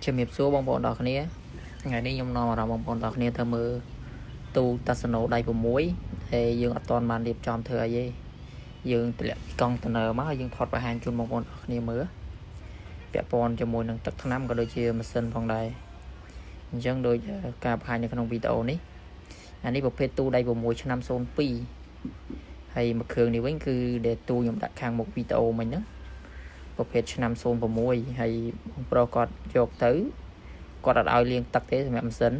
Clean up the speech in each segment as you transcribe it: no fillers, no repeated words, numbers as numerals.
ជំរាបសួរបងប្អូនទាំងគ្នាថ្ងៃនេះខ្ញុំនាំអារម្មណ៍បងប្អូនទាំងគ្នាទៅមើលទូតាសណូដៃ6ហើយយើងអត់ទាន់បានរៀបចំធ្វើអីទេយើងទម្លាក់កង់តឺន័រមកហើយយើងថតបង្ហាញជូនបងប្អូនទាំងគ្នាមើលពាក់ព័ន្ធជាមួយនឹងទឹកថ្នាំក៏ដូចជាម៉ាស៊ីនផងដែរអញ្ចឹងដូចការបង្ហាញនៅក្នុងវីដេអូនេះអានេះប្រភេទទូដៃ6ឆ្នាំ02ហើយមួយគ្រឿងនេះវិញគឺដែលទូខ្ញុំដាក់ខាងមុខវីដេអូមិញហ្នឹងប្រភេទឆ្នាំ06ហើយបងប្រុសគាត់យកទៅគាត់អត់ឲ្យលាងទឹកទេសម្រាប់ម៉ាស៊ីន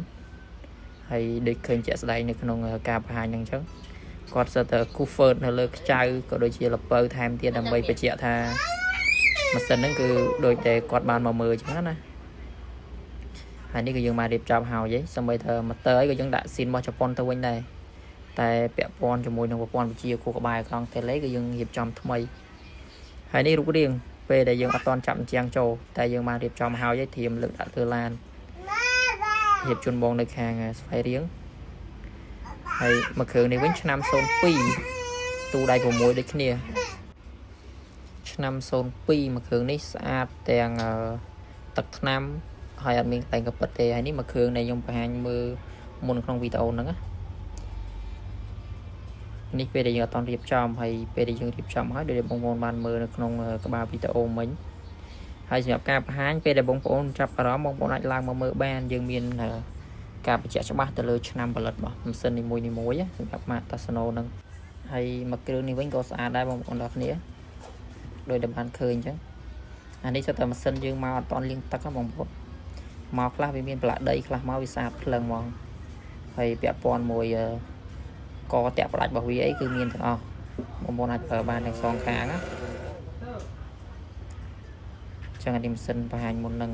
ហើយដូចឃើញជាក់ស្ដែងនៅក្នុងការបង្ហាញហ្នឹងអញ្ចឹងគាត់សិតតែគូហ្វឺតនៅលើខ្ចៅក៏ដូចជាលពៅថែមទៀតដើម្បីបញ្ជាក់ថាម៉ាស៊ីនហ្នឹងគឺដូចតែគាត់បានមកមើលអញ្ចឹងណាហើយនេះគឺយើងមករៀបចំហើយសម្បីតែម៉ូទ័រអីក៏យើងដាក់ស៊ីនរបស់ជប៉ុនទៅវិញដែរតែពាក់ព័ន្ធជាមួយនឹងប្រព័ន្ធវិទ្យាខួរក្បាលកង់តេឡេគឺយើងរៀបចំថ្មីហើយនេះរូបរាងពេលដែលយើងអត់តន់ចាប់អញ្ចឹងចូលតែយើងបានរៀបចំហើយធៀមលើកដាក់លើឡានរៀបជូនបងនៅខាងស្វ័យរៀងហើយមួយគ្រឿងនេះវិញឆ្នាំ02ទូដៃ6ដូចគ្នាឆ្នាំ02មួយគ្រឿងនេះស្អាតទាំងទឹកថ្នាំហើយអត់មានតែកពិតទេហើយនេះមួយគ្រឿងដែលខ្ញុំបង្ហាញមើលមុនក្នុងវីដេអូហ្នឹងណានេះពេលដែលយើងអត់តន់រៀបចំហើយពេលដែលយើងរៀបចំហើយដូចបងប្អូនបានមើលនៅក្នុងក្បាលវីដេអូមិញហើយសម្រាប់ការបង្ហាញពេលដែលបងប្អូនចាប់អារម្មណ៍បងប្អូនអាចឡើងមកមើលបានយើងមានការបញ្ជាក់ច្បាស់ទៅលើឆ្នាំផលិតរបស់ម៉ាស៊ីននីមួយៗសម្រាប់ម៉ាកតាសណូហ្នឹងហើយមួយគ្រឿងនេះវិញក៏ស្អាតដែរបងប្អូនទាំងគ្នាដោយតែបានឃើញអញ្ចឹងអានេះសិតតែម៉ាស៊ីនយើងមកអត់តន់លាងទឹកណាបងប្អូនមកខ្លះវាមានប្រឡាក់ដីខ្លះមកវាស្អាតភ្លឹងហ្មងហើយពាក់ព័ន្ធមួយកតាក់ផ្ដាច់របស់វាអីគឺមានទាំងអស់បងប្អូនអាចប្រើបានទាំងសងខាងណាចឹងអានេះម៉ាស៊ីនបង្ហាញមុនហ្នឹង